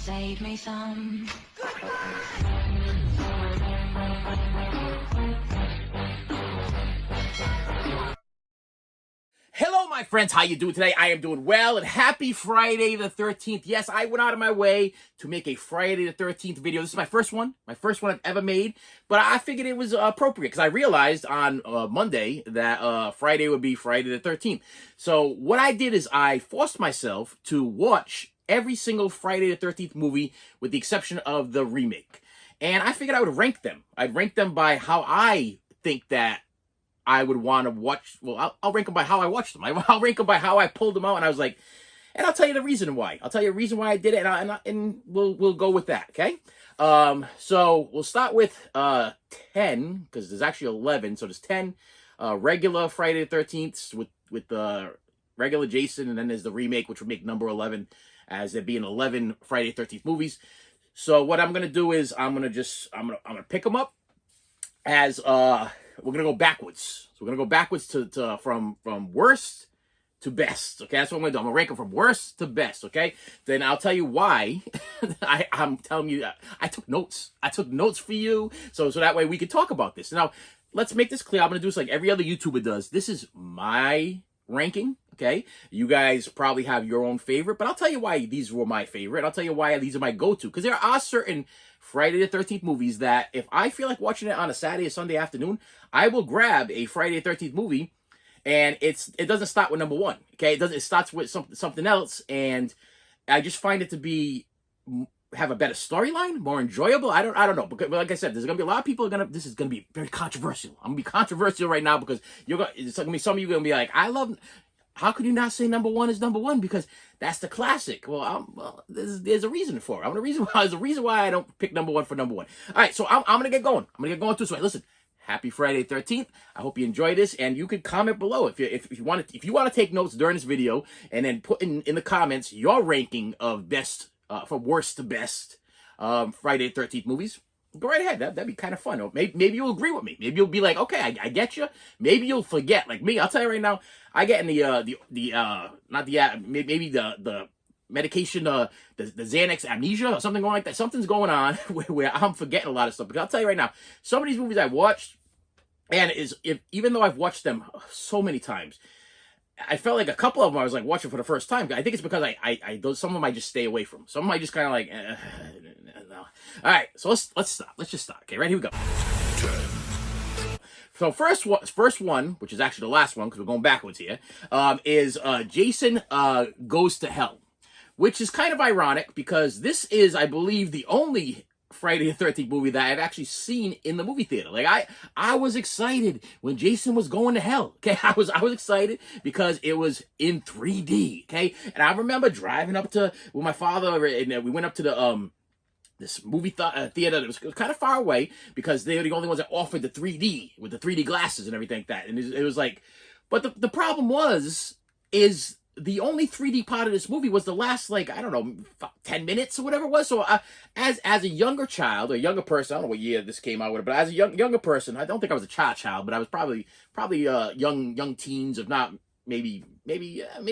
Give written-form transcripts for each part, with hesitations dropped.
save me some. Hello, my friends. How you doing today? I am doing well, and happy Friday the 13th. Yes, I went out of my way to make a Friday the 13th video. This is my first one I've ever made, but I figured it was appropriate because I realized on Monday that Friday would be Friday the 13th. So what I did is I forced myself to watch every single Friday the 13th movie with the exception of the remake. And I figured I would rank them. I'd rank them by how I think that I would want to watch. Well, I'll rank them by how I watched them. I'll rank them by how I pulled them out, and I was like, and I'll tell you the reason why. I'll tell you the reason why I did it, and we'll go with that. Okay. So we'll start with 10 because there's actually 11. So there's 10 regular Friday the 13th with the regular Jason, and then there's the remake, which would make number 11 as there being 11 Friday the 13th movies. So what I'm gonna do is I'm gonna pick them up as we're gonna go backwards. So we're gonna go backwards to from worst to best. Okay, that's what I'm gonna do. I'm gonna rank them from worst to best. Okay, then I'll tell you why. I'm telling you, I took notes. I took notes for you, so that way we can talk about this. Now, let's make this clear. I'm gonna do this like every other YouTuber does. This is my ranking. Okay, you guys probably have your own favorite, but I'll tell you why these were my favorite. I'll tell you why these are my go-to, because there are certain Friday the 13th movies that if I feel like watching it on a Saturday or Sunday afternoon, I will grab a Friday the 13th movie, and it doesn't start with number one. Okay, it starts with something else, and I just find it to be have a better storyline, more enjoyable. I don't know, but like I said, there's gonna be a lot of people this is gonna be very controversial. I'm gonna be controversial right now because it's gonna be some of you gonna be like, how could you not say number one is number one? Because that's the classic. Well, there's a reason for it. There's a reason why I don't pick number one for number one. All right, so I'm going to get going. I'm going to get going too. So listen, happy Friday 13th. I hope you enjoy this, and you can comment below if you want to take notes during this video, and then put in the comments your ranking of best from worst to best Friday the 13th movies. Go right ahead. That'd be kind of fun. Or maybe you'll agree with me. Maybe you'll be like, okay, I get you. Maybe you'll forget. Like me, I'll tell you right now, I get in maybe the medication, the Xanax amnesia or something going like that. Something's going on where I'm forgetting a lot of stuff. But I'll tell you right now, some of these movies I watched, and even though I've watched them so many times, I felt like a couple of them I was like watching for the first time. I think it's because some of them I just stay away from. Some of them I just kind of like, no. All right, so let's start. Let's just start. Okay, right, here we go. So first one, which is actually the last one because we're going backwards here, is Jason Goes to Hell, which is kind of ironic because this is, I believe, the only Friday the 13th movie that I've actually seen in the movie theater. Like I was excited when Jason was going to hell. Okay, I was excited because it was in 3D. Okay, and I remember driving up with my father, and we went up to the this movie theater that was kind of far away because they were the only ones that offered the 3D with the 3D glasses and everything like that. And it was like, but the problem is the only 3D part of this movie was the last, like, I don't know, 10 minutes or whatever it was. So as a younger child or younger person, I don't know what year this came out with, but as a younger person, I don't think I was a child, but I was probably young teens, if not maybe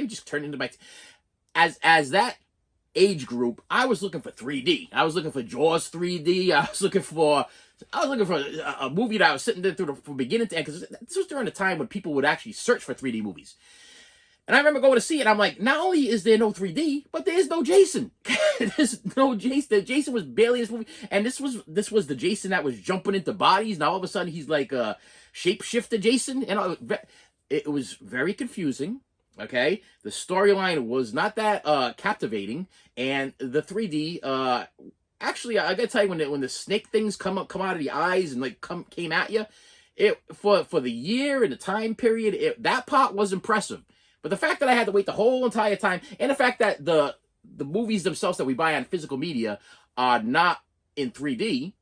just turned into my as that age group. I was looking for 3D. I was looking for Jaws 3D. I was looking for a movie that I was sitting there from beginning to end, because this was during the time when people would actually search for 3D movies. And I remember going to see it. I'm like, not only is there no 3D, but there's no Jason. There's no Jason. Jason was barely in this movie, and this was the Jason that was jumping into bodies. Now all of a sudden he's like a shapeshifter Jason, and it was very confusing. Okay, the storyline was not that captivating, and the 3D. Actually, I gotta tell you, when the snake things come out of the eyes and like came at you, for the year and the time period, that part was impressive. But the fact that I had to wait the whole entire time, and the fact that the movies themselves that we buy on physical media are not in 3D,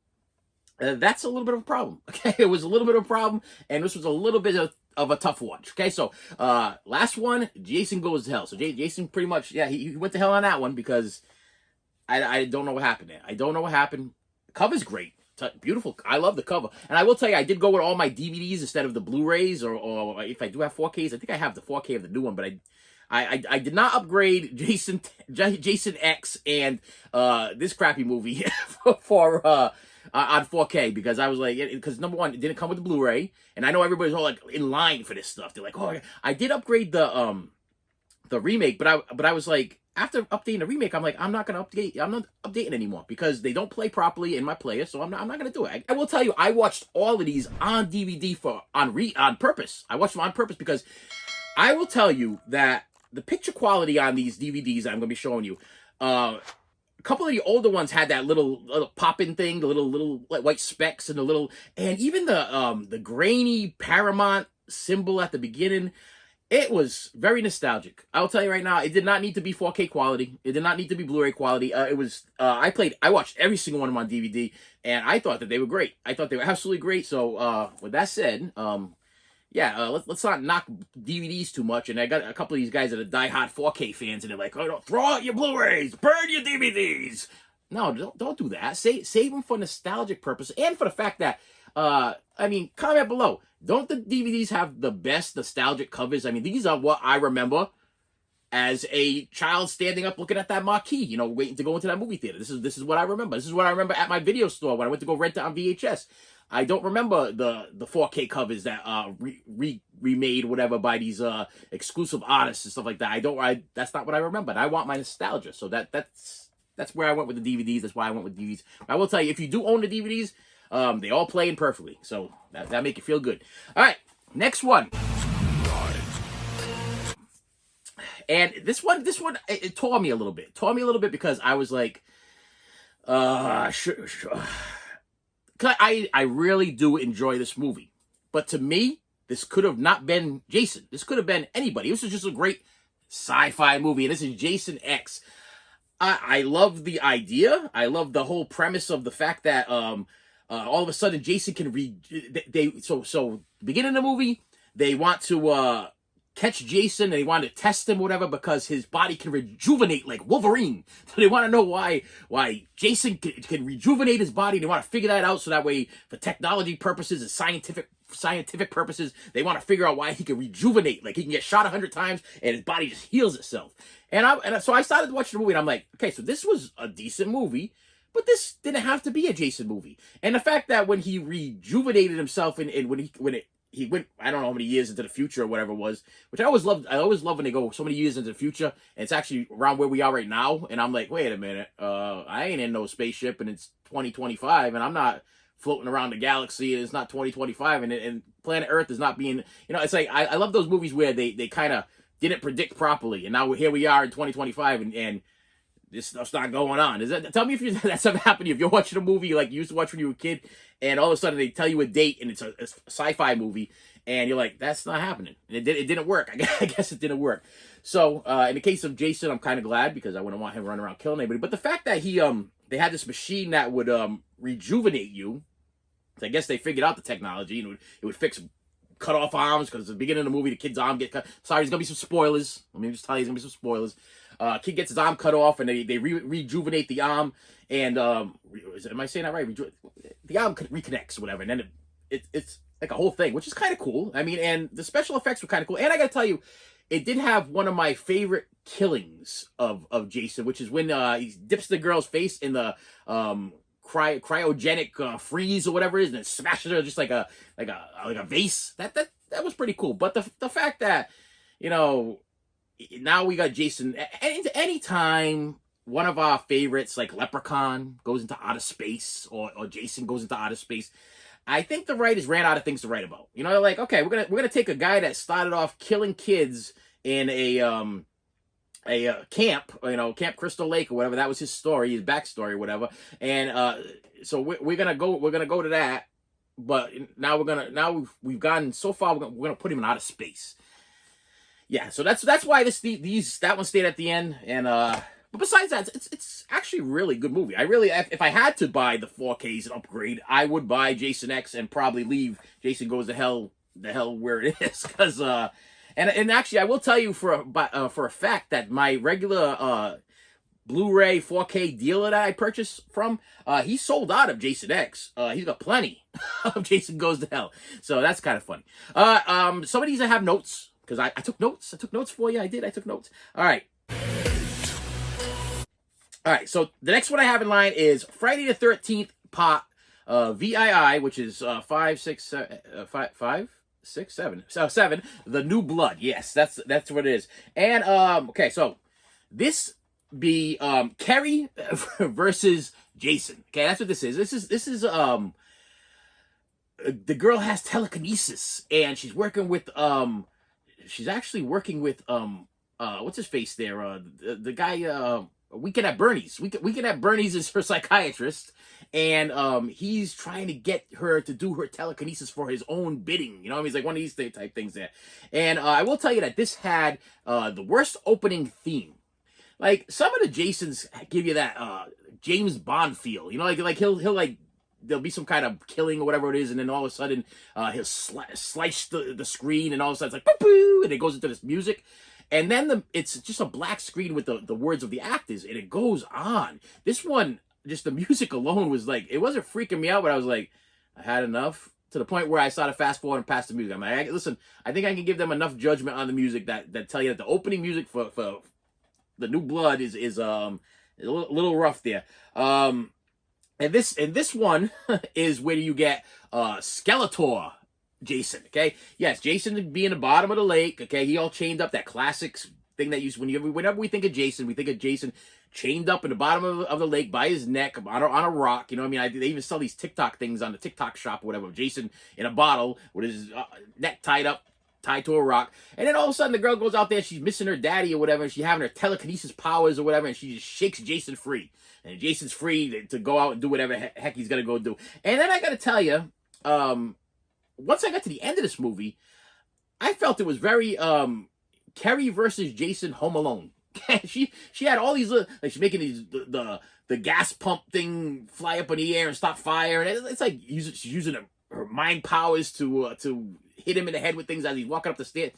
that's a little bit of a problem. Okay, it was a little bit of a problem, and this was a little bit of a tough watch. Okay, so last one, Jason Goes to Hell. So Jason pretty much, yeah, he went to hell on that one because I don't know what happened there. I don't know what happened. The cover's great. Beautiful. I love the cover. And I will tell you, I did go with all my DVDs instead of the Blu-rays, or if I do have 4Ks. I think I have the 4K of the new one, but I did not upgrade Jason X and this crappy movie for on 4K because I was like, because number one, it didn't come with the Blu-ray, and I know everybody's all like in line for this stuff. They're like, oh, I did upgrade the remake, but I was like, after updating the remake, I'm like, I'm not updating anymore because they don't play properly in my player, so I'm not gonna do it. I will tell you, I watched all of these on DVD on purpose. I watched them on purpose because I will tell you that the picture quality on these DVDs I'm gonna be showing you, a couple of the older ones had that little pop-in thing, the little white specks and and even the grainy Paramount symbol at the beginning. It was very nostalgic. I'll tell you right now, it did not need to be 4K quality. It did not need to be Blu-ray quality. I watched every single one of them on DVD, and I thought that they were great. I thought they were absolutely great. So, with that said, let's not knock DVDs too much. And I got a couple of these guys that are diehard 4K fans, and they're like, "Oh, throw out your Blu-rays, burn your DVDs." No, don't do that. Save them for nostalgic purpose and for the fact that, comment below. Don't the DVDs have the best nostalgic covers? I mean, these are what I remember as a child standing up looking at that marquee, waiting to go into that movie theater. This is what I remember. This is what I remember at my video store when I went to go rent it on VHS. I don't remember the 4K covers that remade whatever by these exclusive artists and stuff like that. That's not what I remember. I want my nostalgia. So that's where I went with the DVDs. That's why I went with DVDs. I will tell you, if you do own the DVDs, they all play in perfectly, so that make you feel good. All right, next one. And this one, it tore me a little bit. Because I was like, sure. I really do enjoy this movie, but to me, this could have not been Jason. This could have been anybody. This is just a great sci-fi movie, and this is Jason X. I love the idea. I love the whole premise of the fact that all of a sudden Jason can so beginning of the movie, they want to catch Jason and they want to test him, whatever, because his body can rejuvenate like Wolverine. So they want to know why Jason can rejuvenate his body. They want to figure that out so that way, for technology purposes and scientific purposes, they want to figure out why he can rejuvenate. Like he can get shot 100 times and his body just heals itself. So I started watching the movie and I'm like, okay, so this was a decent movie. But this didn't have to be a Jason movie. And the fact that when he rejuvenated himself and when he went, I don't know how many years into the future or whatever it was, which I always love when they go so many years into the future, and it's actually around where we are right now. And I'm like, wait a minute, I ain't in no spaceship and it's 2025 and I'm not floating around the galaxy and it's not 2025 and planet Earth is not being, it's like, I love those movies where they kind of didn't predict properly. And now here we are in 2025 and this stuff's not going on. Tell me if that's ever happened to you. If you're watching a movie like you used to watch when you were a kid, and all of a sudden they tell you a date and it's a sci-fi movie, and you're like, that's not happening. And it didn't work. I guess it didn't work. So in the case of Jason, I'm kind of glad because I wouldn't want him running around killing anybody. But the fact that they had this machine that would rejuvenate you, so I guess they figured out the technology and it would fix cut off arms because at the beginning of the movie the kid's arm get cut. Sorry, there's gonna be some spoilers. Let me just tell you, there's gonna be some spoilers. Kid gets his arm cut off, and they rejuvenate the arm, and am I saying that right? The arm reconnects, whatever, and then it's like a whole thing, which is kind of cool. I mean, and the special effects were kind of cool. And I gotta tell you, it did have one of my favorite killings of Jason, which is when he dips the girl's face in the cryogenic freeze or whatever it is, and it smashes her just like a vase. That was pretty cool. But the fact that now we got Jason. Anytime one of our favorites, like Leprechaun, goes into outer space, or Jason goes into outer space, I think the writers ran out of things to write about. They're like, okay, we're gonna take a guy that started off killing kids in a camp, Camp Crystal Lake or whatever. That was his story, his backstory, or whatever. And so we're gonna go to that. But now we've gone so far. We're gonna put him in outer space. Yeah, so that's why that one stayed at the end, and but besides that, it's actually a really good movie. If I had to buy the 4Ks and upgrade, I would buy Jason X and probably leave Jason Goes to Hell where it is, because and actually I will tell you for a fact that my regular Blu-ray 4K dealer that I purchased from, he sold out of Jason X. He's got plenty of Jason Goes to Hell, so that's kind of funny. Some of these I have notes. because I took notes. I took notes for you. I did. I took notes. All right. All right. So the next one I have in line is Friday the 13th Part VII, which is 5, 6, 7, 5, 6, 7. So 7. The New Blood. Yes, that's what it is. And okay, so this be Carrie versus Jason. Okay, that's what this is. This is the girl has telekinesis, and she's working with she's actually working with what's his face there, the guy, Weekend at Bernie's. Weekend at Bernie's is her psychiatrist, and he's trying to get her to do her telekinesis for his own bidding. You know, he's like one of these type things there. And I will tell you that this had the worst opening theme. Like, some of the Jasons give you that James Bond feel. You know, like he'll like, there'll be some kind of killing or whatever it is, and then all of a sudden he'll slice the screen, and all of a sudden it's like, boo, and it goes into this music. And then it's just a black screen with the words of the actors, and it goes on. This one, just the music alone was like, it wasn't freaking me out, but I was like, I had enough, to the point where I started fast forward and past the music. I'm like, listen, I think I can give them enough judgment on the music that tell you that the opening music for the New Blood is a little rough there. And this one is where you get Skeletor Jason. Okay, yes, Jason would be in the bottom of the lake. Okay, he all chained up, that classic thing that whenever we think of Jason, we think of Jason chained up in the bottom of the lake by his neck on a rock. You know what I mean? They even sell these TikTok things on the TikTok shop or whatever. Jason in a bottle with his neck tied to a rock. And then all of a sudden the girl goes out there, she's missing her daddy or whatever, and she's having her telekinesis powers or whatever, and she just shakes Jason free. And Jason's free to go out and do whatever heck he's gonna go do. And then I gotta tell you, once I got to the end of this movie, I felt it was very Carrie versus Jason Home Alone. she had all these like, she's making these the gas pump thing fly up in the air and stop fire, and it's like she's using her mind powers to hit him in the head with things as he's walking up the stairs.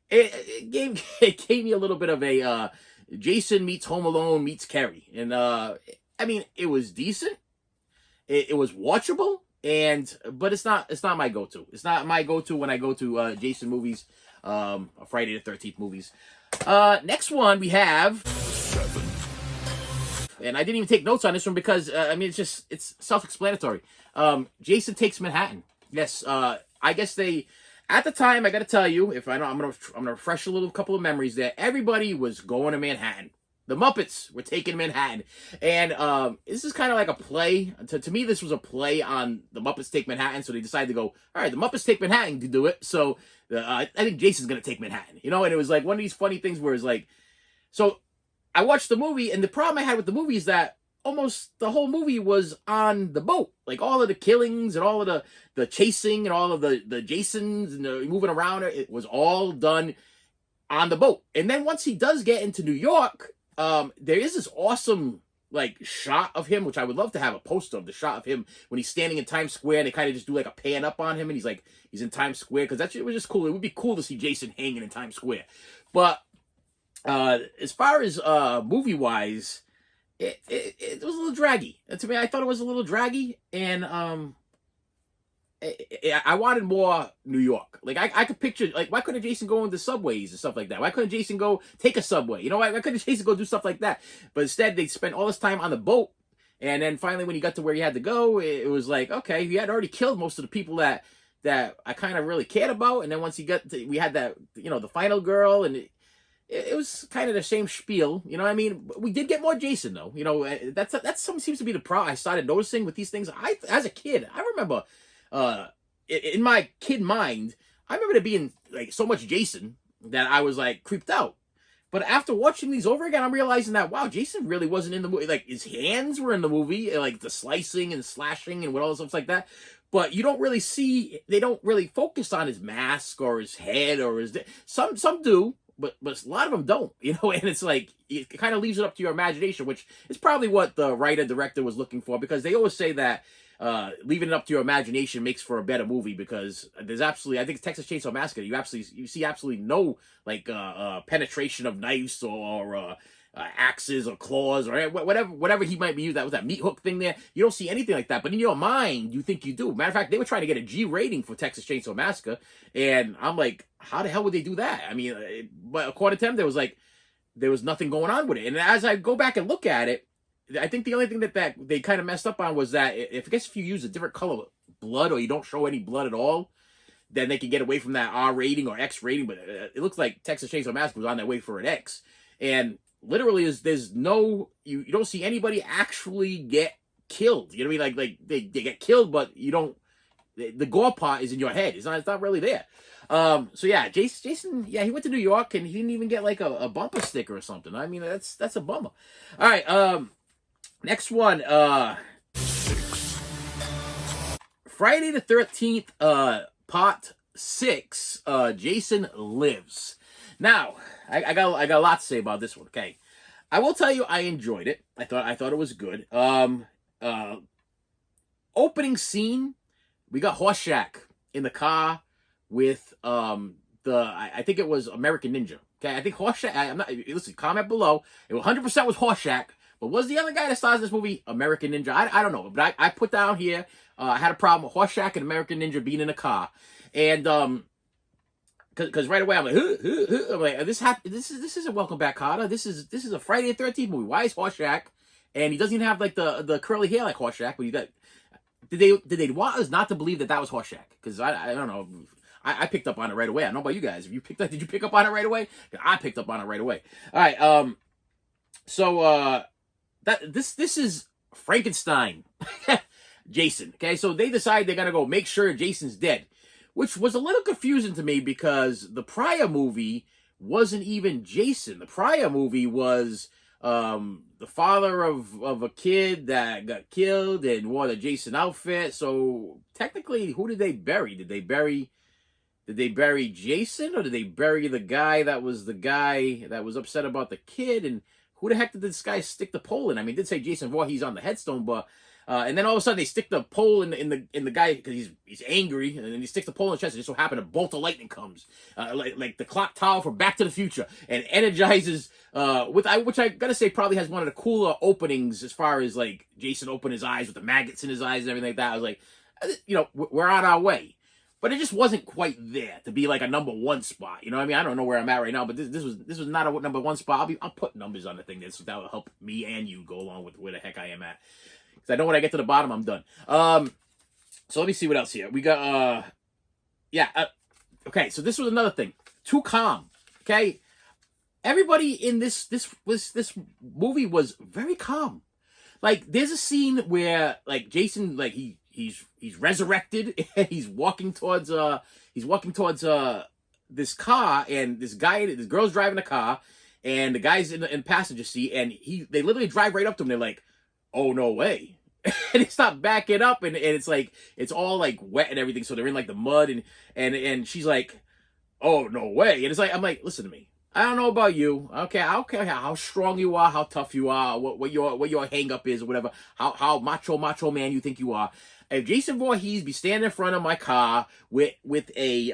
It gave me a little bit of a Jason meets Home Alone meets Carrie, and I mean, it was decent. It was watchable. But it's not my go-to. It's not my go-to when I go to Jason movies, Friday the 13th movies. Next one we have 7. And I didn't even take notes on this one because I mean, it's self-explanatory. Jason Takes Manhattan. Yes, I guess at the time, I got to tell you, if I know, I'm gonna refresh a couple of memories there. Everybody was going to Manhattan. The Muppets were taking Manhattan. And this is kind of like a play. To me, this was a play on The Muppets Take Manhattan. So they decided to go, all right, The Muppets Take Manhattan to do it. So I think Jason's going to take Manhattan. You know, and it was like one of these funny things where it's like, so I watched the movie, and the problem I had with the movie is that almost the whole movie was on the boat. Like, all of the killings and all of the chasing and all of the Jasons and the moving around, it was all done on the boat. And then once he does get into New York, there is this awesome like shot of him, which I would love to have a poster of, the shot of him when he's standing in Times Square, and they kind of just do like a pan up on him, and he's in Times Square, because it was just cool. It would be cool to see Jason hanging in Times Square. But as far as movie wise, it was a little draggy. To me, I thought it was a little draggy, and I wanted more New York. Like, I could picture, like, why couldn't Jason go into subways and stuff like that? Why couldn't Jason go take a subway? You know, why couldn't Jason go do stuff like that? But instead, they spent all this time on the boat, and then finally, when he got to where he had to go, it was like, okay, he had already killed most of the people that I kind of really cared about, and then once we had that, you know, the final girl, and it was kind of the same spiel, you know what I mean? We did get more Jason, though. You know, that's something seems to be the problem I started noticing with these things. As a kid, I remember, in my kid mind, I remember there being like so much Jason that I was like creeped out. But after watching these over again, I'm realizing that, wow, Jason really wasn't in the movie. Like, his hands were in the movie, like the slicing and slashing and all the stuff like that. But you don't really see, they don't really focus on his mask or his head or some do, but a lot of them don't, you know. And it's like, it kind of leaves it up to your imagination, which is probably what the writer director was looking for, because they always say that leaving it up to your imagination makes for a better movie, because there's absolutely, I think it's Texas Chainsaw Massacre, you see absolutely no like penetration of knives or axes or claws or whatever he might be using. That was that meat hook thing there. You don't see anything like that, but in your mind, you think you do. Matter of fact, they were trying to get a G rating for Texas Chainsaw Massacre, and I'm like, how the hell would they do that? I mean, but according to them, there was nothing going on with it. And as I go back and look at it, I think the only thing that they kind of messed up on was that if you use a different color blood or you don't show any blood at all, then they can get away from that R rating or X rating. But it looks like Texas Chainsaw Massacre was on their way for an X. And literally, there's no, you don't see anybody actually get killed. You know what I mean? Like they get killed, but you don't, the gore part is in your head. It's not really there. So yeah, Jason, yeah, he went to New York and he didn't even get like a bumper sticker or something. I mean, that's a bummer. All right, next one, Friday the 13th, part 6, Jason Lives. Now, I got a lot to say about this one. Okay, I will tell you, I enjoyed it. I thought it was good. Opening scene, we got Horshack in the car with I think it was American Ninja. Okay, I think Horshack. I'm not. Listen, comment below. It 100% was Horshack. But was the other guy that stars in this movie American Ninja? I don't know. But I put down here. I had a problem with Horshack and American Ninja being in a car, and because right away I'm like, I'm like, this isn't Welcome Back, Kotter. This is a Friday the 13th movie. Why is Horshack? And he doesn't even have like the curly hair like Horshack. But you got. Did they want us not to believe that was Horshack? Because I don't know. I picked up on it right away. I don't know about you guys. Did you pick up on it right away? I picked up on it right away. All right. So this is Frankenstein, Jason. Okay. So they decide they're gonna go make sure Jason's dead, which was a little confusing to me because the prior movie wasn't even Jason. The prior movie was the father of a kid that got killed and wore the Jason outfit. So technically, who did they bury? Did they bury Jason, or did they bury the guy that was upset about the kid? And who the heck did this guy stick the pole in? I mean, it did say Jason Voorhees on the headstone, but and then all of a sudden they stick the pole in the guy because he's angry, and then he sticks the pole in his chest. And it just so happened a bolt of lightning comes, like the clock tower from Back to the Future, and energizes which I gotta say probably has one of the cooler openings as far as like Jason opened his eyes with the maggots in his eyes and everything like that. I was like, we're on our way. But it just wasn't quite there to be like a number 1 spot. You know what I mean? I don't know where I'm at right now, but this was not a number 1 spot. I'll put numbers on the thing that will help me and you go along with where the heck I am at. Because I know when I get to the bottom, I'm done. So let me see what else here. We got okay, so this was another thing. Too calm. Okay? Everybody in this movie was very calm. Like there's a scene where like Jason, like he's resurrected and he's walking towards this car, and this girl's driving the car, and the guy's in the passenger seat, and they literally drive right up to him. They're like, oh no way. And they stop backing up, and it's like it's all like wet and everything, so they're in like the mud, and she's like, oh no way. And it's like, I'm like, listen to me. I don't know about you. Okay, I don't care how strong you are, how tough you are, what your hang up is or whatever, how macho man you think you are. If Jason Voorhees be standing in front of my car with a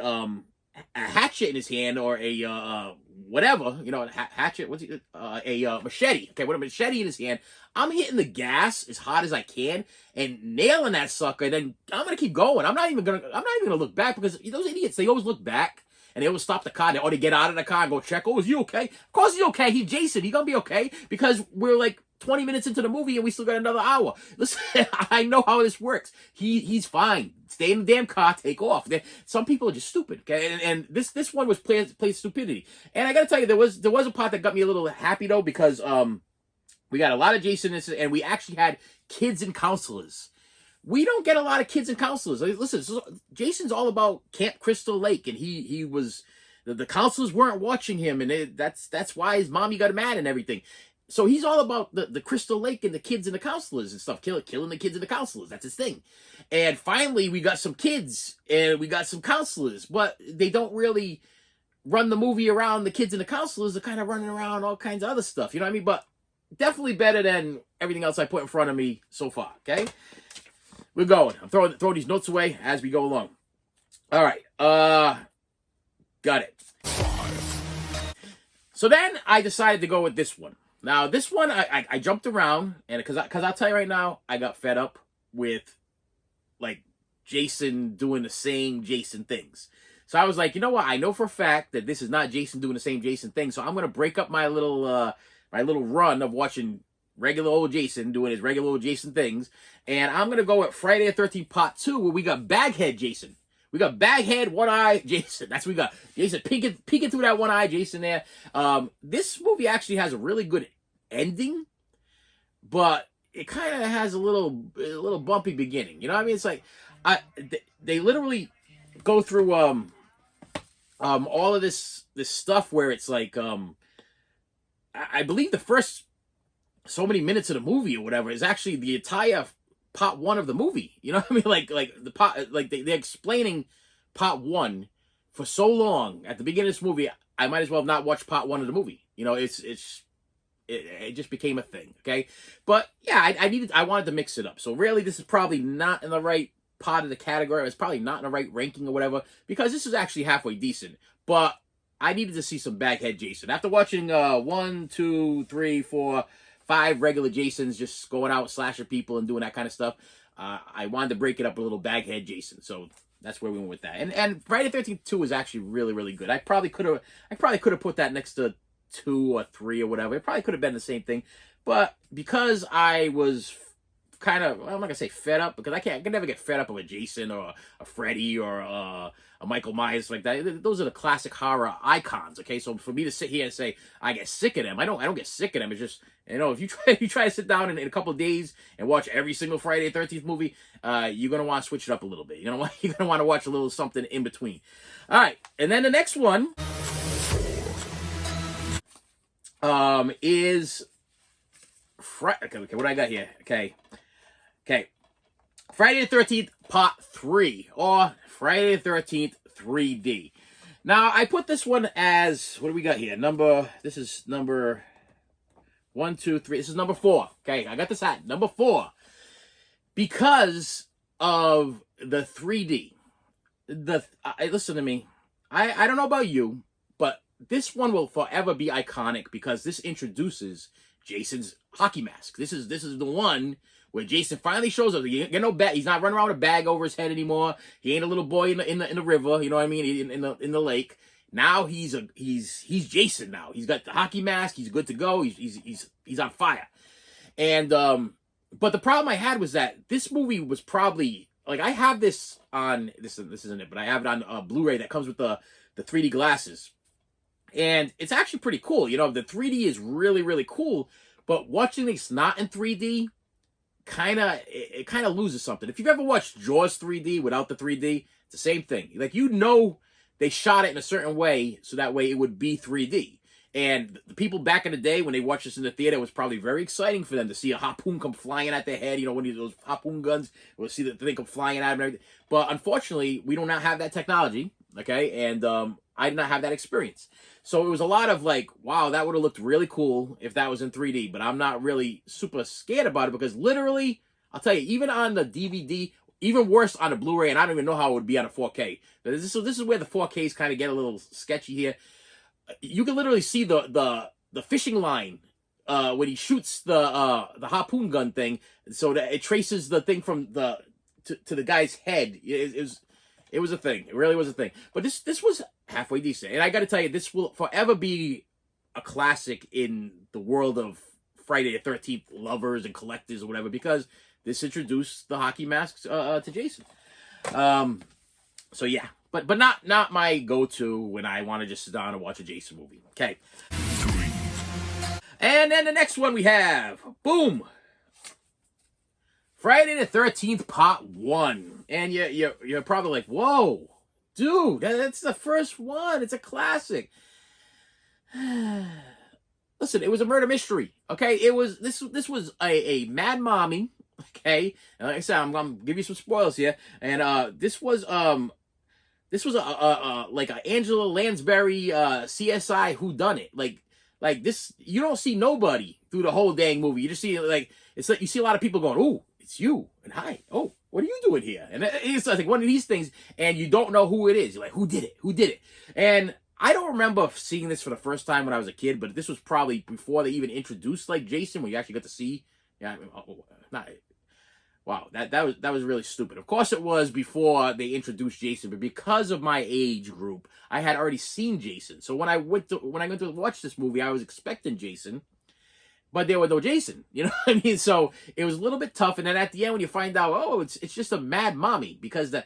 hatchet in his hand, or a whatever, hatchet, a machete. Okay, with a machete in his hand, I'm hitting the gas as hard as I can and nailing that sucker. Then I'm gonna keep going. I'm not even gonna look back, because those idiots, they always look back. And they always stop the car. They get out of the car and go check. Oh, is he okay? Of course he's okay. He's Jason. He's going to be okay. Because we're like 20 minutes into the movie and we still got another hour. Listen, I know how this works. He's fine. Stay in the damn car. Take off. Some people are just stupid. Okay, and this one was plain stupidity. And I got to tell you, there was a part that got me a little happy though, because we got a lot of Jason, and we actually had kids and counselors. We don't get a lot of kids and counselors. Listen, so Jason's all about Camp Crystal Lake, and he was the counselors weren't watching him, and that's why his mommy got mad and everything. So he's all about the Crystal Lake and the kids and the counselors and stuff, killing the kids and the counselors. That's his thing. And finally, we got some kids and we got some counselors, but they don't really run the movie around the kids and the counselors. They're kind of running around all kinds of other stuff. You know what I mean? But definitely better than everything else I put in front of me so far. Okay. We're going. I'm throwing these notes away as we go along. All right. Got it. So then I decided to go with this one. Now this one I jumped around, and because I'll tell you right now, I got fed up with like Jason doing the same Jason things. So I was like, you know what? I know for a fact that this is not Jason doing the same Jason thing. So I'm gonna break up my little run of watching regular old Jason doing his regular old Jason things, and I'm gonna go at Friday the 13th Part 2, where we got Baghead Jason. We got Baghead, One Eye Jason. That's what we got. Jason peeking through that one eye Jason there. This movie actually has a really good ending, but it kind of has a little bumpy beginning. You know what I mean? It's like they literally go through all of this stuff where it's like I believe the first so many minutes of the movie or whatever is actually the entire part one of the movie. You know what I mean? Like the part, like they're explaining part one for so long at the beginning of this movie. I might as well have not watched part one of the movie. You know, it just became a thing. Okay, but yeah, I wanted to mix it up. So really, this is probably not in the right part of the category. It's probably not in the right ranking or whatever, because this is actually halfway decent. But I needed to see some Baghead Jason after watching 1, 2, 3, 4, 5 regular Jasons just going out slashing people and doing that kind of stuff. I wanted to break it up a little. Baghead Jason. So that's where we went with that. And Friday the 13th 2 is actually really, really good. I probably could have put that next to 2 or 3 or whatever. It probably could have been the same thing. But because I was kind of, well, I'm not gonna say fed up, because I can never get fed up of a Jason or a Freddy or a Michael Myers like that. Those are the classic horror icons. Okay, so for me to sit here and say I get sick of them, I don't get sick of them. It's just, you know, if you try to sit down in a couple of days and watch every single Friday the 13th movie, you're gonna want to switch it up a little bit. You're gonna want to watch a little something in between. All right, and then the next one is okay, what I got here? Okay. Friday the 13th Part 3, or Friday the 13th 3D. Now, I put this one as, what do we got here? This is number 1, 2, 3. This is number 4. Okay, I got this at number 4. Because of the 3D. Listen to me. I don't know about you, but this one will forever be iconic because this introduces Jason's hockey mask. This is the one where Jason finally shows up. He ain't no bag. He's not running around with a bag over his head anymore. He ain't a little boy in the river. You know what I mean? In the lake. Now he's Jason. Now he's got the hockey mask. He's good to go. He's on fire. And but the problem I had was that this movie was probably, like, I have this on this isn't it, but I have it on Blu-ray that comes with the 3D glasses. And it's actually pretty cool. You know, the 3D is really, really cool. But watching this not in 3D, it kind of loses something. If you've ever watched Jaws 3D without the 3D, it's the same thing. Like, you know, they shot it in a certain way so that way it would be 3D. And the people back in the day when they watched this in the theater, it was probably very exciting for them to see a harpoon come flying at their head. You know, when those harpoon guns, we'll see the thing come flying at them and everything. But unfortunately, we do not have that technology. Okay, and I did not have that experience. So it was a lot of like, wow, that would have looked really cool if that was in 3D, but I'm not really super scared about it because literally, I'll tell you, even on the DVD, even worse on the Blu-ray, and I don't even know how it would be on a 4K. So this is where the 4Ks kind of get a little sketchy here. You can literally see the fishing line when he shoots the harpoon gun thing, so that it traces the thing from to the guy's head. It was a thing. It really was a thing. But this was halfway decent. And I got to tell you, this will forever be a classic in the world of Friday the 13th lovers and collectors or whatever, because this introduced the hockey masks to Jason. So yeah, but not my go-to when I want to just sit down and watch a Jason movie. Okay. And then the next one we have, boom, Friday the 13th Part 1. And you're probably like, whoa, dude, that's the first one. It's a classic. Listen, it was a murder mystery, okay? It was this was a mad mommy, okay? And like I said, I'm gonna give you some spoilers here. And this was a like a Angela Lansbury CSI whodunit. Like this, you don't see nobody through the whole dang movie. You just see it's like you see a lot of people going, "Ooh, it's you," and "Hi, oh, what are you doing here?" And it's like one of these things, and you don't know who it is. You're like, who did it? And I don't remember seeing this for the first time when I was a kid, but this was probably before they even introduced like Jason, when you actually got to see. Yeah, not wow. That was really stupid. Of course, it was before they introduced Jason, but because of my age group, I had already seen Jason. So when I went to watch this movie, I was expecting Jason, but there was no Jason. You know what I mean? So it was a little bit tough. And then at the end, when you find out, oh, it's just a mad mommy because the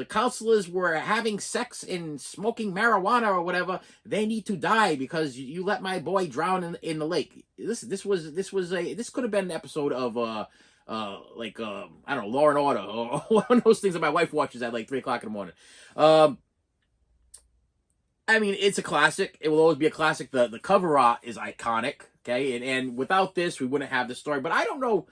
counselors were having sex and smoking marijuana or whatever. They need to die because you let my boy drown in the lake. This could have been an episode of I don't know, Law and Order, or one of those things that my wife watches at like 3 o'clock in the morning. I mean, it's a classic. It will always be a classic. The cover art is iconic. Okay, and without this, we wouldn't have the story. But I don't know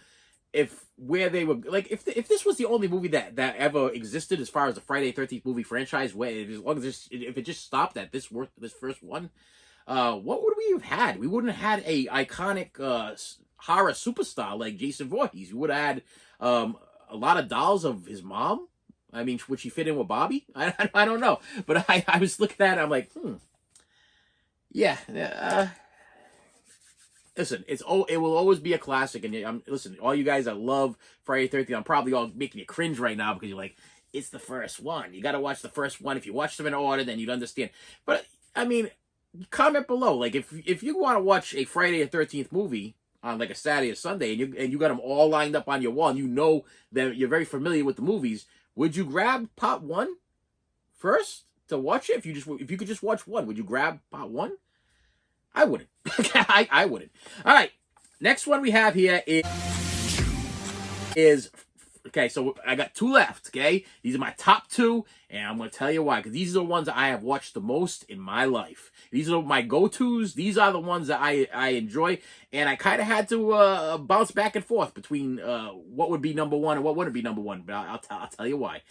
if where they were like if this was the only movie that ever existed as far as the Friday 13th movie franchise, where as long as if it just stopped at this first one, what would we have had? We wouldn't have had a iconic horror superstar like Jason Voorhees. We would have had a lot of dolls of his mom. I mean, would she fit in with Bobby? I don't know, but I was looking at it, I'm like, yeah. Listen, it will always be a classic, and listen, all you guys that love Friday 13th, I'm probably all making you cringe right now because you're like, it's the first one. You got to watch the first one. If you watch them in order, then you'd understand. But I mean, comment below, like if you want to watch a Friday the 13th movie on like a Saturday or Sunday, and you got them all lined up on your wall, and you know that you're very familiar with the movies, would you grab part one first to watch it? If you could just watch one, would you grab part one? I wouldn't. I wouldn't. All right. Next one we have here is okay, so I got two left, okay? These are my top two, and I'm going to tell you why, because these are the ones that I have watched the most in my life. These are my go-tos. These are the ones that I enjoy, and I kind of had to bounce back and forth between what would be number one and what wouldn't be number one, but I'll tell you why.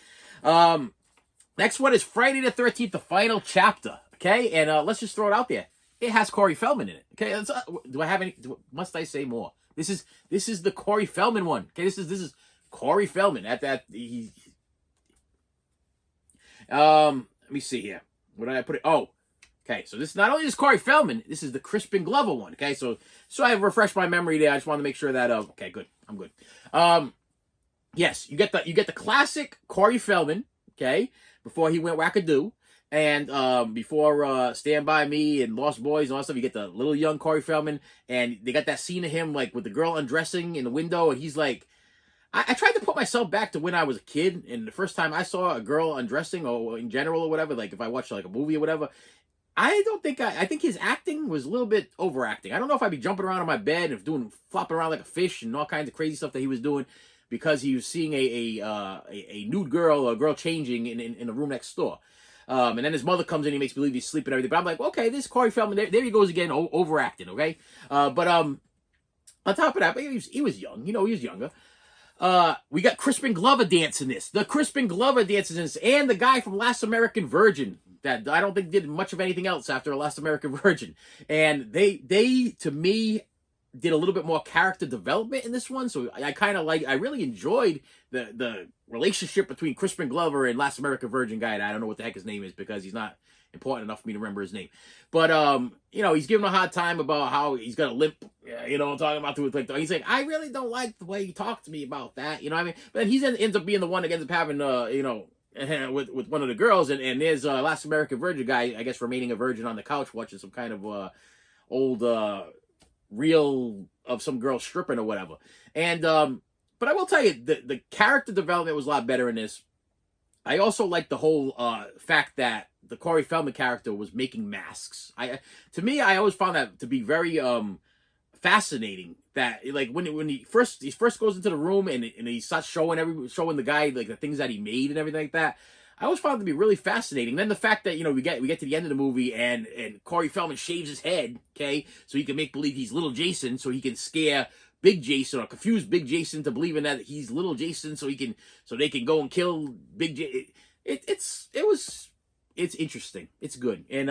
Next one is Friday the 13th, the final chapter, okay? And let's just throw it out there. It has Corey Feldman in it. Okay, do I have any? Must I say more? This is the Corey Feldman one. Okay, this is Corey Feldman. Let me see here. What did I put it? Oh, okay. So this not only is Corey Feldman, this is the Crispin Glover one. Okay, so I have refreshed my memory there. I just want to make sure that okay, good. I'm good. Yes, you get the classic Corey Feldman. Okay, before he went wackadoo. And before Stand By Me and Lost Boys and all that stuff, you get the little young Corey Feldman, and they got that scene of him like with the girl undressing in the window, and he's like, I tried to put myself back to when I was a kid, and the first time I saw a girl undressing, or in general or whatever, like if I watched like a movie or whatever, I think his acting was a little bit overacting. I don't know if I'd be jumping around on my bed and flopping around like a fish and all kinds of crazy stuff that he was doing because he was seeing a nude girl or a girl changing in the room next door. And then his mother comes in, he makes believe he's sleeping and everything. But I'm like, okay, this Corey Feldman, there he goes again, overacting, okay? But on top of that, he was young, he was younger. We got Crispin Glover dancing this. The Crispin Glover dances in this, and the guy from Last American Virgin that I don't think did much of anything else after Last American Virgin. And they to me did a little bit more character development in this one, so I really enjoyed the relationship between Crispin Glover and Last American Virgin guy. I don't know what the heck his name is because he's not important enough for me to remember his name. But he's giving him a hard time about how he's got a limp. I'm talking about he's like, I really don't like the way you talk to me about that. You know what I mean? But then he ends up being the one that ends up having with one of the girls, and there's Last American Virgin guy, I guess, remaining a virgin on the couch watching some kind of old reel of some girl stripping or whatever. And but I will tell you, the character development was a lot better in this. I also like the whole fact that the Corey Feldman character was making masks. To me, I always found that to be very fascinating. That like when he first goes into the room and he starts showing the guy like the things that he made and everything like that. I always found it to be really fascinating. Then the fact that we get to the end of the movie and Corey Feldman shaves his head, okay, so he can make believe he's little Jason, so he can scare Big Jason or confuse Big Jason to believing that he's little Jason, so they can go and kill Big Jason. It's interesting. It's good, and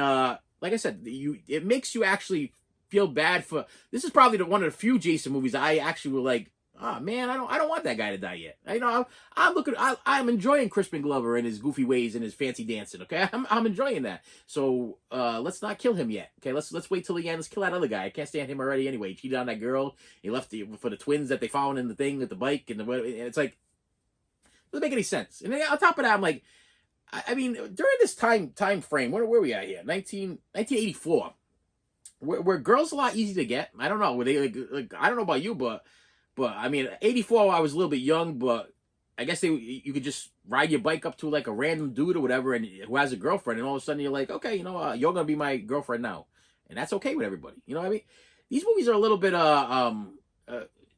like I said, it makes you actually feel bad for. This is probably one of the few Jason movies I actually were like, Oh man, I don't want that guy to die yet. I'm enjoying Crispin Glover and his goofy ways and his fancy dancing. Okay, I'm enjoying that. So let's not kill him yet. Okay, let's wait till the end. Let's kill that other guy. I can't stand him already. Anyway, he cheated on that girl. He left for the twins that they found in the thing with the bike and it's like, doesn't make any sense. And then on top of that, I'm like, I mean, during this time frame, where we at here? 1984. Were girls a lot easy to get? I don't know. Were they like I don't know about you, but I mean, 84, I was a little bit young, but I guess you could just ride your bike up to like a random dude or whatever, and who has a girlfriend, and all of a sudden you're like, okay, you're gonna be my girlfriend now, and that's okay with everybody. You know what I mean? These movies are a little bit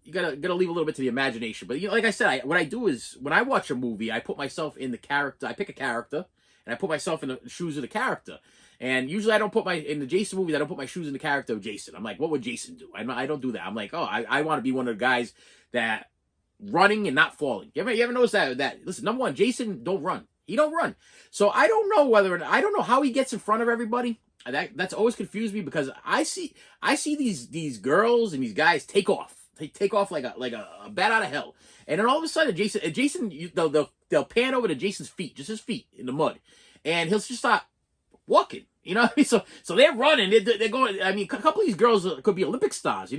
you gotta leave a little bit to the imagination. But like I said, what I do is when I watch a movie, I put myself in the character. I pick a character, and I put myself in the shoes of the character. And usually I don't put in the Jason movies, I don't put my shoes in the character of Jason. I'm like, what would Jason do? I don't do that. I'm like, oh, I want to be one of the guys that running and not falling. You ever notice that? Listen, number one, Jason don't run. He don't run. So I don't know I don't know how he gets in front of everybody. That's always confused me because I see these girls and these guys take off. They take off like a bat out of hell. And then all of a sudden, they'll pan over to Jason's feet, just his feet in the mud. And he'll just start walking. You know what I mean? So they're running. They're going. I mean, a couple of these girls could be Olympic stars,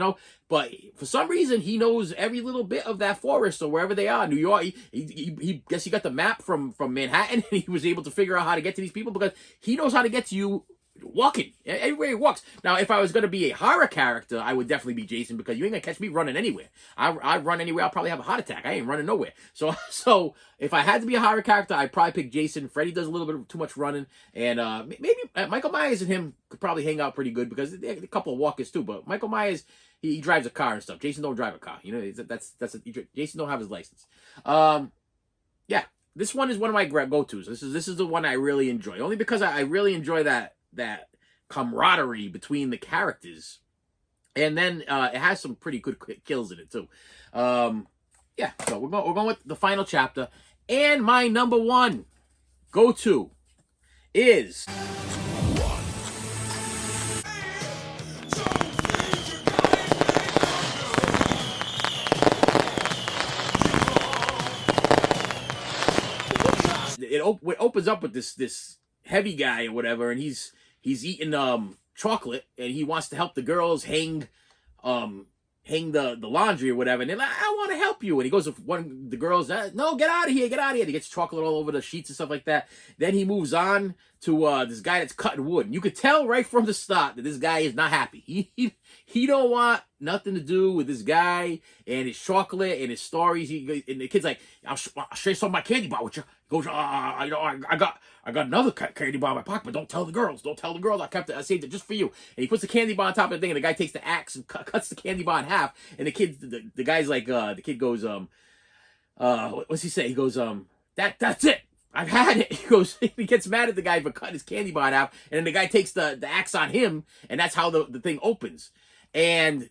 But for some reason, he knows every little bit of that forest or wherever they are. New York. He guess he got the map from Manhattan, and he was able to figure out how to get to these people because he knows how to get to you walking everywhere he walks. Now, if I was going to be a horror character, I would definitely be Jason because you ain't gonna catch me running anywhere. I run anywhere, I'll probably have a heart attack. I ain't running nowhere. So if I had to be a horror character, I'd probably pick Jason. Freddy does a little bit of too much running, and maybe Michael Myers and him could probably hang out pretty good because they're a couple of walkers too. But Michael Myers, he drives a car and stuff. Jason don't drive a car. Jason don't have his license. Yeah, this one is one of my go-tos. This is the one I really enjoy, only because I really enjoy that camaraderie between the characters, and then it has some pretty good kills in it too. Yeah, so we're going with the final chapter, and my number one go-to is it opens up with this heavy guy or whatever, and he's eating chocolate, and he wants to help the girls hang the laundry or whatever, and they're like, I want to help you, and he goes to one of the girls, no, get out of here, and he gets chocolate all over the sheets and stuff like that. Then he moves on to this guy that's cutting wood, and you could tell right from the start that this guy is not happy. He don't want nothing to do with this guy and his chocolate and his stories. And the kid's like, I'll share some of my candy bar with you. He goes, I got another candy bar in my pocket, but don't tell the girls. Don't tell the girls. I saved it just for you. And he puts the candy bar on top of the thing, and the guy takes the axe and cuts the candy bar in half. And the guy's like, the kid goes, what's he say? He goes, that's it. I've had it. He goes, he gets mad at the guy for cutting his candy bar out, and then the guy takes the axe on him, and that's how the thing opens. And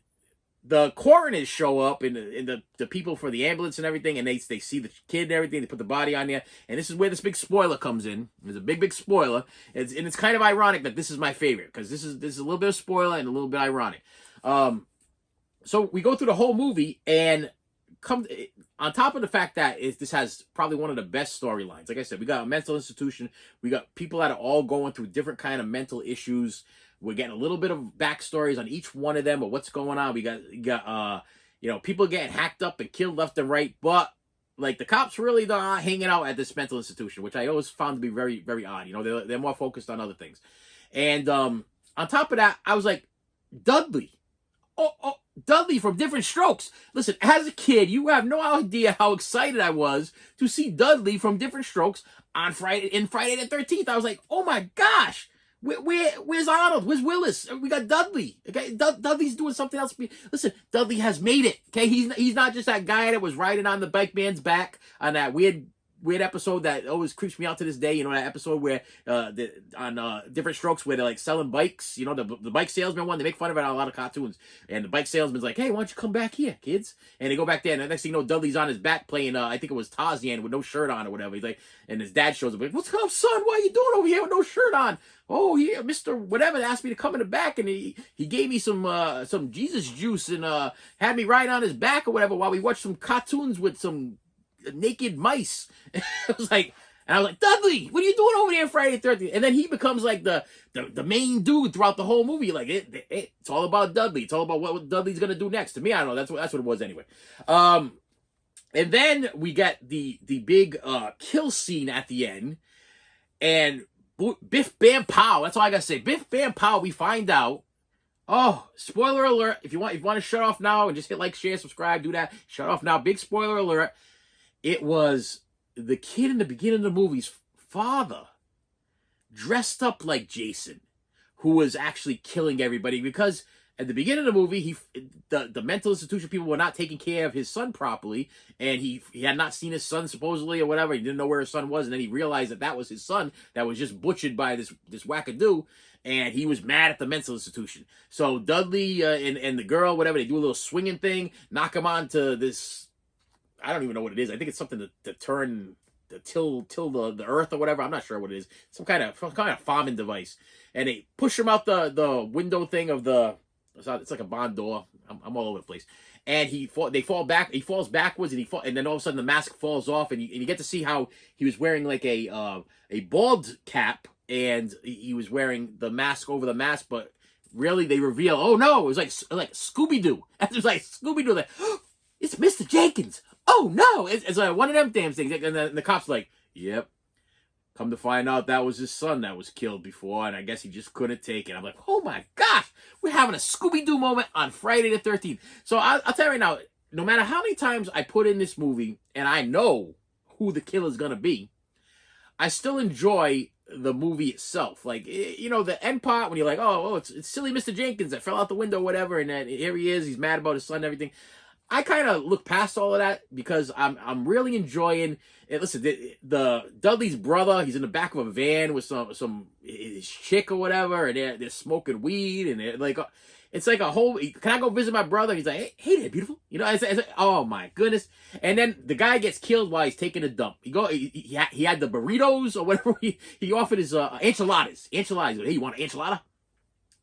the coroners show up and the people for the ambulance and everything, and they see the kid and everything. They put the body on there, and this is where this big spoiler comes in. There's a big spoiler. It's kind of ironic that this is my favorite because this is a little bit of spoiler and a little bit ironic. So we go through the whole movie, and come on top of the fact that this has probably one of the best storylines. Like I said, we got a mental institution. We got people that are all going through different kind of mental issues. We're getting a little bit of backstories on each one of them, or what's going on. We got people getting hacked up and killed left and right, but like the cops really not hanging out at this mental institution, which I always found to be very, very odd. They're more focused on other things. And on top of that, I was like, Dudley. Oh, Dudley from Different Strokes. Listen, as a kid, you have no idea how excited I was to see Dudley from Different Strokes on Friday the 13th. I was like, oh my gosh. Where's Arnold? Where's Willis? We got Dudley. Okay, Dudley's doing something else. Listen, Dudley has made it. Okay, he's not just that guy that was riding on the bike man's back on that weird weird episode that always creeps me out to this day. You know, that episode where on Different Strokes where they're like selling bikes. You know, the bike salesman one. They make fun of it on a lot of cartoons. And the bike salesman's like, "Hey, why don't you come back here, kids?" And they go back there, and the next thing you know, Dudley's on his back playing. I think it was Tarzan with no shirt on or whatever. He's like, and his dad shows up like, "What's up, son? What are you doing over here with no shirt on?" "Oh yeah, Mr. Whatever asked me to come in the back, and he gave me some Jesus juice and had me ride on his back or whatever while we watched some cartoons with some naked mice." I was like, Dudley, what are you doing over there Friday the 13th? And then he becomes like the main dude throughout the whole movie. Like it's all about Dudley. It's all about what Dudley's gonna do next. To me, I don't know. That's what it was anyway. And then we get the big kill scene at the end, and Biff Bam Pow. That's all I gotta say. Biff Bam Pow. We find out. Oh, spoiler alert! If you want to shut off now and just hit like, share, subscribe, do that. Shut off now. Big spoiler alert! It was the kid in the beginning of the movie's father, dressed up like Jason, who was actually killing everybody because at the beginning of the movie, the mental institution people were not taking care of his son properly, and he had not seen his son supposedly or whatever. He didn't know where his son was, and then he realized that was his son that was just butchered by this wackadoo, and he was mad at the mental institution. So Dudley and the girl, whatever, they do a little swinging thing, knock him onto this. I don't even know what it is. I think it's something to turn till the earth or whatever. I'm not sure what it is. Some kind of farming device, and they push him out the window thing of the. It's like a barn door. I'm all over the place. And they fall back. He falls backwards, and then all of a sudden the mask falls off, and you get to see how he was wearing like a bald cap, and he was wearing the mask over the mask, but really they reveal, oh no, it was like Scooby Doo. It was like Scooby Doo. Like, oh, it's Mr. Jenkins. Oh no, it's like one of them damn things. And the cop's like, yep. Come to find out that was his son that was killed before, and I guess he just couldn't take it. I'm like, oh my gosh, we're having a Scooby-Doo moment on Friday the 13th. So I'll tell you right now, no matter how many times I put in this movie, and I know who the killer's going to be, I still enjoy the movie itself. Like, you know, the end part when you're like, oh, it's silly Mr. Jenkins that fell out the window or whatever, and then here he is, he's mad about his son and everything. I kind of look past all of that because I'm really enjoying it. Listen, the Dudley's brother, he's in the back of a van with some his chick or whatever, and they're smoking weed, and they're like, it's like a whole. Can I go visit my brother? He's like, hey there, beautiful. You know, it's like, oh my goodness. And then the guy gets killed while he's taking a dump. He had the burritos or whatever. He offered his enchiladas. Hey, you want an enchilada?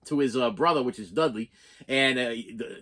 To his brother, which is Dudley, and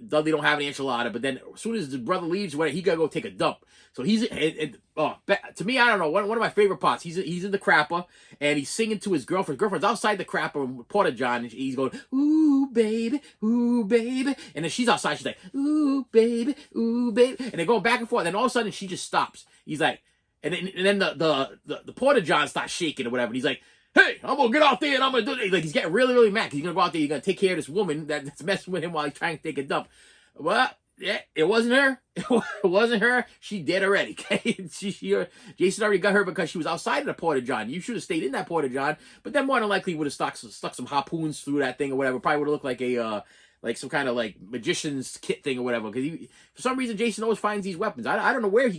Dudley don't have an enchilada. But then, as soon as the brother leaves, he gotta go take a dump. So to me, I don't know. One of my favorite parts. He's in the crapper, and he's singing to his girlfriend. Girlfriend's outside the crapper, Porta John, and he's going, ooh baby, and then she's outside. She's like, ooh baby, and they're going back and forth. And then all of a sudden, she just stops. He's like, and then the Porta John starts shaking or whatever. And he's like, hey, I'm going to get out there and I'm going to do it. Like, he's getting really, really mad. He's going to go out there. You're going to take care of this woman that's messing with him while he's trying to take a dump. Well, yeah, it wasn't her. It wasn't her. She dead already. Okay? Jason already got her because she was outside of the Porta John. You should have stayed in that Porta John. But then more than likely would have stuck some harpoons through that thing or whatever. Probably would have looked like like some kind of like magician's kit thing or whatever. Because for some reason, Jason always finds these weapons. I don't know where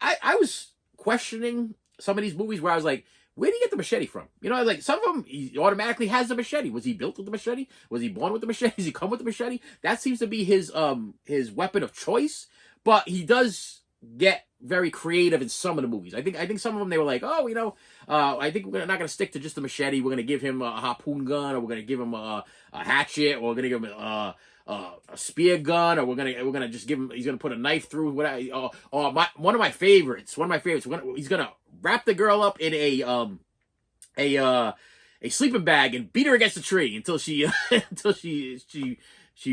I was questioning some of these movies where I was like, where did he get the machete from? You know, like some of them, he automatically has the machete. Was he built with the machete? Was he born with the machete? Does he come with the machete? That seems to be his weapon of choice. But he does get very creative in some of the movies. I think some of them they were like, oh, you know, I think we're not going to stick to just the machete. We're going to give him a harpoon gun, or we're going to give him a hatchet, or we're going to give him a spear gun, or we're gonna just give him. He's gonna put a knife through. One of my favorites. He's gonna wrap the girl up in a sleeping bag and beat her against a tree until she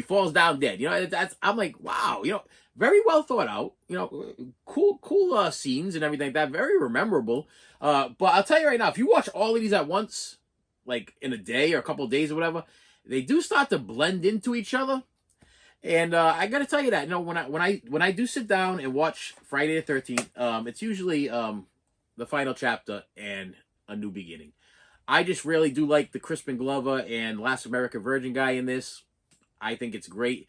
falls down dead. You know, I'm like, wow. You know, very well thought out. You know, cool scenes and everything like that. Very memorable. But I'll tell you right now, if you watch all of these at once, like in a day or a couple of days or whatever, they do start to blend into each other. And I got to tell you that, you know, when I do sit down and watch Friday the 13th, it's usually the final chapter and a new beginning. I just really do like the Crispin Glover and Last American Virgin guy in this. I think it's great.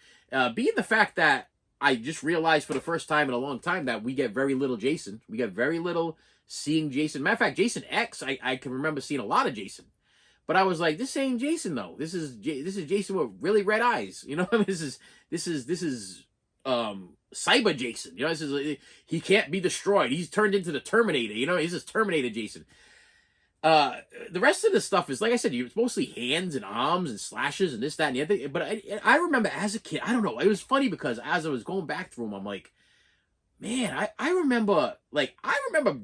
Being the fact that I just realized for the first time in a long time that we get very little Jason. We get very little seeing Jason. Matter of fact, Jason X, I can remember seeing a lot of Jason. But I was like, this ain't Jason though. This is Jason with really red eyes. You know, this is Cyber Jason. You know, this is he can't be destroyed. He's turned into the Terminator. You know, he's this Terminator Jason. The rest of the stuff is like I said, it's mostly hands and arms and slashes and this, that, and the other. But I remember as a kid, I don't know. It was funny because as I was going back through them, I'm like, man, I remember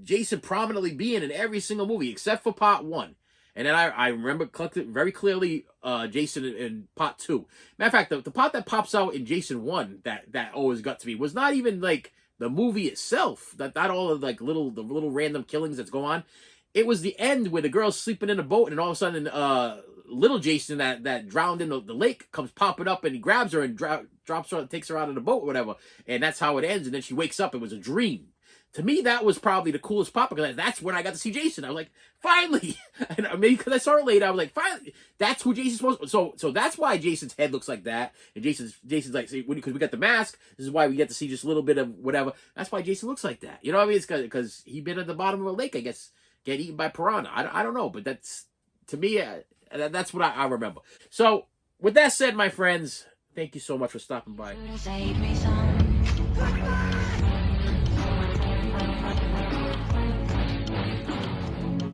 Jason prominently being in every single movie except for part 1. And then I remember very clearly Jason in part 2. Matter of fact, the part that pops out in Jason 1 that always got to me was not even like the movie itself. That all of like the little random killings that's going on. It was the end where the girl's sleeping in a boat, and all of a sudden, little Jason that drowned in the lake comes popping up, and he grabs her and drops her, takes her out of the boat or whatever. And that's how it ends. And then she wakes up. It was a dream. To me, that was probably the coolest part because that's when I got to see Jason. I was like, finally! And maybe because I saw it later, I was like, finally! That's who Jason's supposed to. So that's why Jason's head looks like that. And Jason's like, because we got the mask, this is why we get to see just a little bit of whatever. That's why Jason looks like that. You know what I mean? It's because he'd been at the bottom of a lake, I guess, get eaten by piranha. I don't know, but that's, to me, that's what I remember. So, with that said, my friends, thank you so much for stopping by.